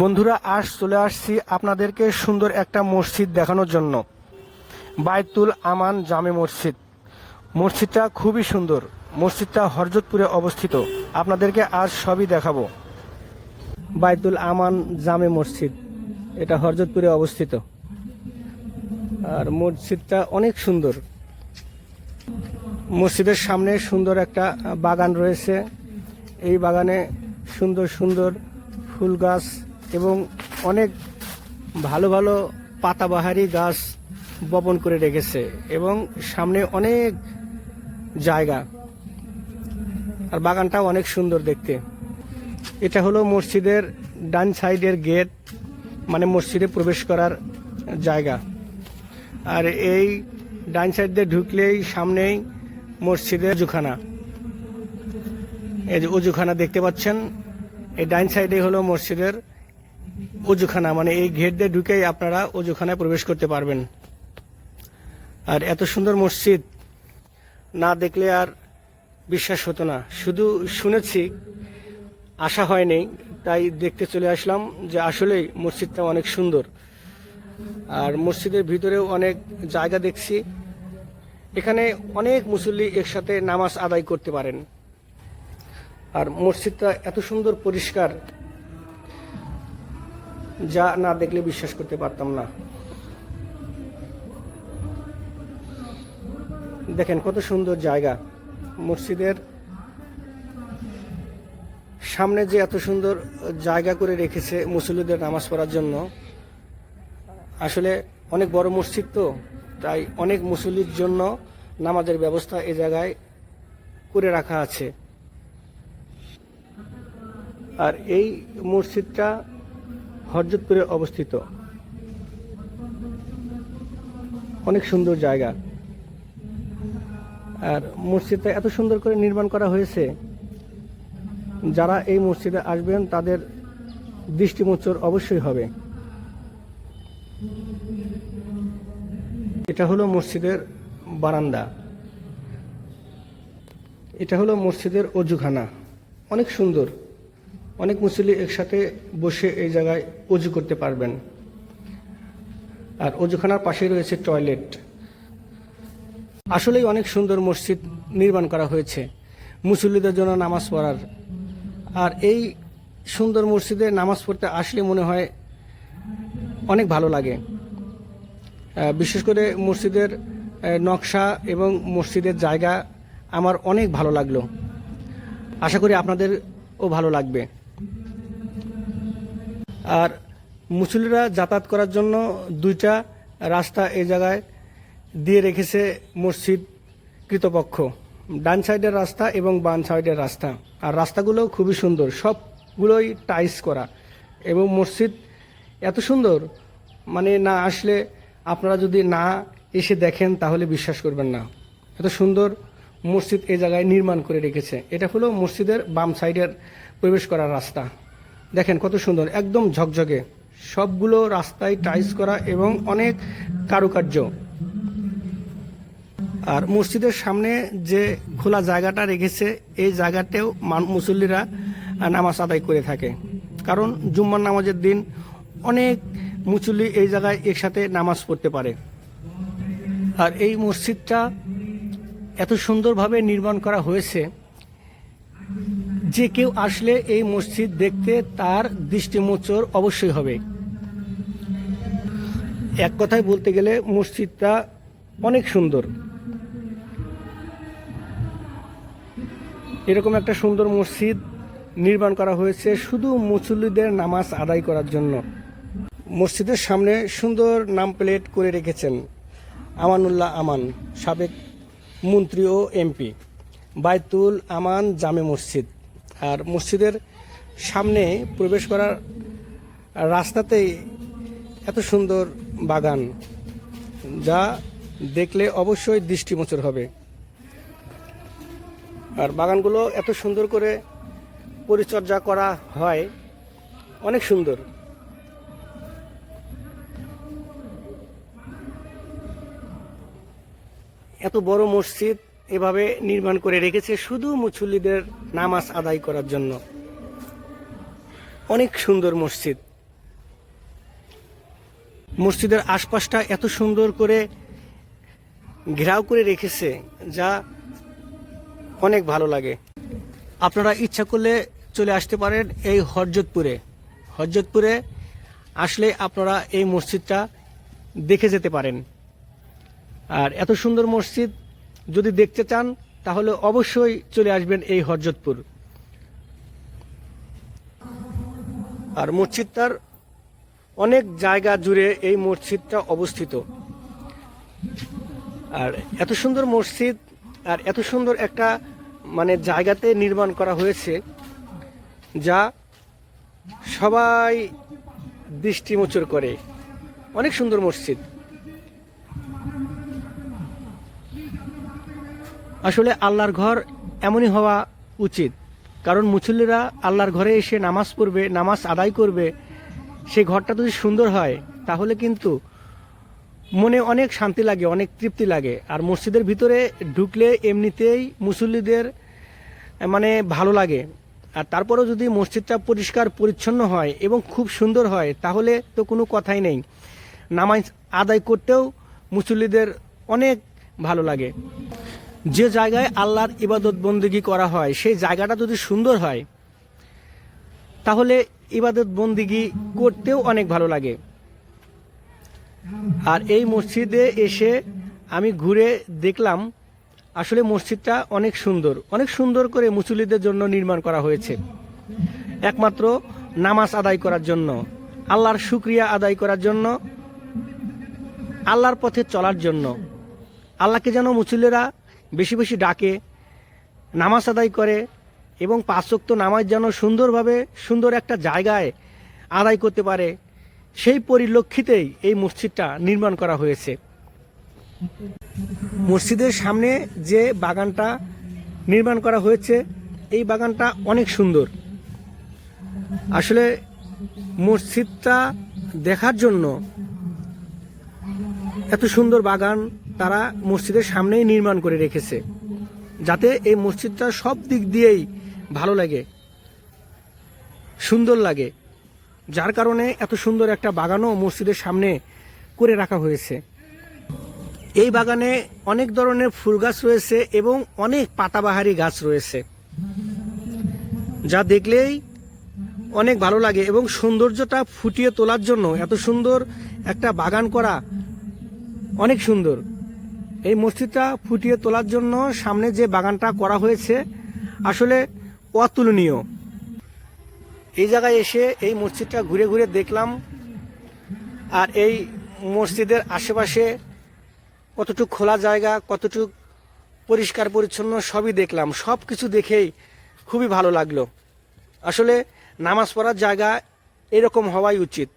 বন্ধুরা, আজ চলে আসছি আপনাদেরকে সুন্দর একটা মসজিদ দেখানোর জন্য। বাইতুল আমান জামে মসজিদ। মসজিদটা খুবই সুন্দর। মসজিদটা হরজতপুরে অবস্থিত। আপনাদেরকে আজ সবই দেখাবো। বাইতুল আমান জামে মসজিদ, এটা হরজতপুরে অবস্থিত। আর মসজিদটা অনেক সুন্দর। মসজিদের সামনে সুন্দর একটা বাগান রয়েছে। এই বাগানে সুন্দর সুন্দর ফুল গাছ এবং অনেক ভালো ভালো পাতাবাহারি গাছ বপন করে রেখেছে এবং সামনে অনেক জায়গা। আর বাগানটা অনেক সুন্দর দেখতে। এটা হলো মসজিদের ডান সাইডের গেট, মানে মসজিদে প্রবেশ করার জায়গা। আর এই ডান সাইড দিয়ে ঢুকলেই সামনেই মসজিদের অজুখানা। এই যে অজুখানা দেখতে পাচ্ছেন, এই ডান সাইডে হলো মসজিদের অজুখানা, মানে এই গেট দিয়ে ঢুকেই আপনারা অজুখানায় প্রবেশ করতে পারবেন। আর এত সুন্দর মসজিদ না দেখলে আর বিশ্বাস হতো না। শুধু শুনেছি, আসা হয়নি, তাই দেখতে চলে আসলাম যে আসলেই মসজিদটা অনেক সুন্দর। আর মসজিদের ভিতরেও অনেক জায়গা দেখছি। এখানে অনেক মুসল্লি একসাথে নামাজ আদায় করতে পারেন। আর মসজিদটা এত সুন্দর পরিষ্কার, যা না দেখলে বিশ্বাস করতে পারতাম না। দেখেন কত সুন্দর জায়গা। মসজিদের সামনে যে এত সুন্দর জায়গা করে রেখেছে মুসল্লিদের নামাজ পড়ার জন্য। আসলে অনেক বড় মসজিদ তো, তাই অনেক মুসল্লির জন্য নামাজের ব্যবস্থা এই জায়গায় করে রাখা আছে। আর এই মসজিদটা হরজতপুরে অবস্থিত। অনেক সুন্দর জায়গা। আর মসজিদটা এত সুন্দর করে নির্মাণ করা হয়েছে, যারা এই মসজিদে আসবেন তাদের দৃষ্টিগোচর অবশ্যই হবে। এটা হলো মসজিদের বারান্দা। এটা হলো মসজিদের অজুখানা। অনেক সুন্দর। অনেক মুসল্লি একসাথে বসে এই জায়গায় অজু করতে পারবেন। আর অজুখানার পাশে রয়েছে টয়লেট। আসলেই অনেক সুন্দর মসজিদ নির্মাণ করা হয়েছে মুসল্লিদের জন্য নামাজ পড়ার। আর এই সুন্দর মসজিদে নামাজ পড়তে আসলে মনে হয় অনেক ভালো লাগে। বিশেষ করে মসজিদের নকশা এবং মসজিদের জায়গা আমার অনেক ভালো লাগলো। আশা করি আপনাদেরও ভালো লাগবে। আর মুসল্লিরা যাতায়াত করার জন্য দুইটা রাস্তা এই জায়গায় দিয়ে রেখেছে মসজিদ কর্তৃপক্ষ। ডান সাইডের রাস্তা এবং বাম সাইডের রাস্তা। আর রাস্তাগুলো খুবই সুন্দর, সবগুলোই টাইলস করা। এবং মসজিদ এত সুন্দর, মানে না আসলে আপনারা যদি না এসে দেখেন তাহলে বিশ্বাস করবেন না। এত সুন্দর মসজিদ এই জায়গায় নির্মাণ করে রেখেছে। এটা হলো মসজিদের বাম সাইডের প্রবেশ করার রাস্তা। দেখেন কত সুন্দর, একদম ঝকঝকে। সবগুলো রাস্তায় টাইলস করা এবং অনেক কারুকার্য। আর মসজিদের সামনে যে খোলা জায়গাটা রেখেছে, এই জায়গাতেও মুসল্লিরা নামাজ আদায় করে থাকে। কারণ জুম্মার নামাজের দিন অনেক মুসল্লি এই জায়গায় একসাথে নামাজ পড়তে পারে। আর এই মসজিদটা এত সুন্দরভাবে নির্মাণ করা হয়েছে যে কেউ আসলে এই মসজিদ দেখতে তার দৃষ্টিগোচর অবশ্যই হবে। এক কথায় বলতে গেলে মসজিদটা অনেক সুন্দর। এরকম একটা সুন্দর মসজিদ নির্মাণ করা হয়েছে শুধু মুসল্লিদের নামাজ আদায় করার জন্য। মসজিদের সামনে সুন্দর নাম প্লেট করে রেখেছেন আমানুল্লাহ আমান, সাবেক মন্ত্রী ও এমপি। বাইতুল আমান জামে মসজিদ। আর মসজিদের সামনে প্রবেশ করার রাস্তাতেই এত সুন্দর বাগান, যা দেখলে অবশ্যই দৃষ্টিগোচর হবে। আর বাগানগুলো এত সুন্দর করে পরিচর্যা করা হয়, অনেক সুন্দর। এত বড় মসজিদ এভাবে নির্মাণ করে রেখেছে শুধু মুসল্লিদের নামাজ আদায় করার জন্য। অনেক সুন্দর মসজিদ। মসজিদের আশপাশটা এত সুন্দর করে ঘেরাও করে রেখেছে, যা অনেক ভালো লাগে। আপনারা ইচ্ছা করলে চলে আসতে পারেন এই হযরতপুরে আসলে আপনারা এই মসজিদটা দেখে যেতে পারেন। আর এত সুন্দর মসজিদ যদি দেখতে চান তাহলে অবশ্যই চলে আসবেন এই হযরতপুর। আর মসজিদটার অনেক জায়গা জুড়ে এই মসজিদটা অবস্থিত। আর এত সুন্দর মসজিদ আর এত সুন্দর একটা জায়গাতে নির্মাণ করা হয়েছে, যা সবাই দৃষ্টিগোচর করে। অনেক সুন্দর মসজিদ। আসলে আল্লাহর ঘর এমনই হওয়া উচিত, কারণ মুসল্লিরা আল্লাহর ঘরে এসে নামাজ পড়বে, নামাজ আদায় করবে। সেই ঘরটা যদি সুন্দর হয় তাহলে কিন্তু মনে অনেক শান্তি লাগে, অনেক তৃপ্তি লাগে। আর মসজিদের ভিতরে ঢুকলে এমনিতেই মুসল্লিদের ভালো লাগে। আর তারপরেও যদি মসজিদটা পরিষ্কার পরিচ্ছন্ন হয় এবং খুব সুন্দর হয় তাহলে তো কোনো কথাই নেই। নামাজ আদায় করতেও মুসল্লিদের অনেক ভালো লাগে। যে জায়গায় আল্লাহর ইবাদত বন্দেগী করা হয় সেই জায়গাটা যদি সুন্দর হয় তাহলে ইবাদত বন্দেগী করতেও অনেক ভালো লাগে। আর এই মসজিদে এসে আমি ঘুরে দেখলাম, আসলে মসজিদটা অনেক সুন্দর করে মুসল্লিদের জন্য নির্মাণ করা হয়েছে। একমাত্র নামাজ আদায় করার জন্য, আল্লাহর শুকরিয়া আদায় করার জন্য, আল্লাহর পথে চলার জন্য। আল্লাহকে যেন মুসল্লিরা বেশি বেশি ডাকে, নামাজ আদায় করে এবং 5 ওয়াক্ত নামাজ যেন সুন্দরভাবে সুন্দর একটা জায়গায় আদায় করতে পারে, সেই পরিলক্ষিতেই এই মসজিদটা নির্মাণ করা হয়েছে। মসজিদের সামনে যে বাগানটা নির্মাণ করা হয়েছে এই বাগানটা অনেক সুন্দর। আসলে মসজিদটা দেখার জন্য এত সুন্দর বাগান তারা মসজিদের সামনেই নির্মাণ করে রেখেছে, যাতে এই মসজিদটা সব দিক দিয়েই ভালো লাগে, সুন্দর লাগে। যার কারণে এত সুন্দর একটা বাগানও মসজিদের সামনে করে রাখা হয়েছে। এই বাগানে অনেক ধরনের ফুল গাছ রয়েছে এবং অনেক পাতাবাহারি গাছ রয়েছে, যা দেখলেই অনেক ভালো লাগে। এবং সৌন্দর্যটা ফুটিয়ে তোলার জন্য এত সুন্দর একটা বাগান করা অনেক সুন্দর। এই মসজিদটা ফুটিয়ে তোলার জন্য সামনে যে বাগানটা করা হয়েছে আসলে অতুলনীয়। এই জায়গায় এসে এই মসজিদটা ঘুরে ঘুরে দেখলাম। আর এই মসজিদের আশেপাশে কতটুকু খোলা জায়গা, কতটুকু পরিষ্কার পরিচ্ছন্ন সবই দেখলাম। সব কিছু দেখেই খুবই ভালো লাগলো। আসলে নামাজ পড়ার জায়গা এরকম হওয়াই উচিত।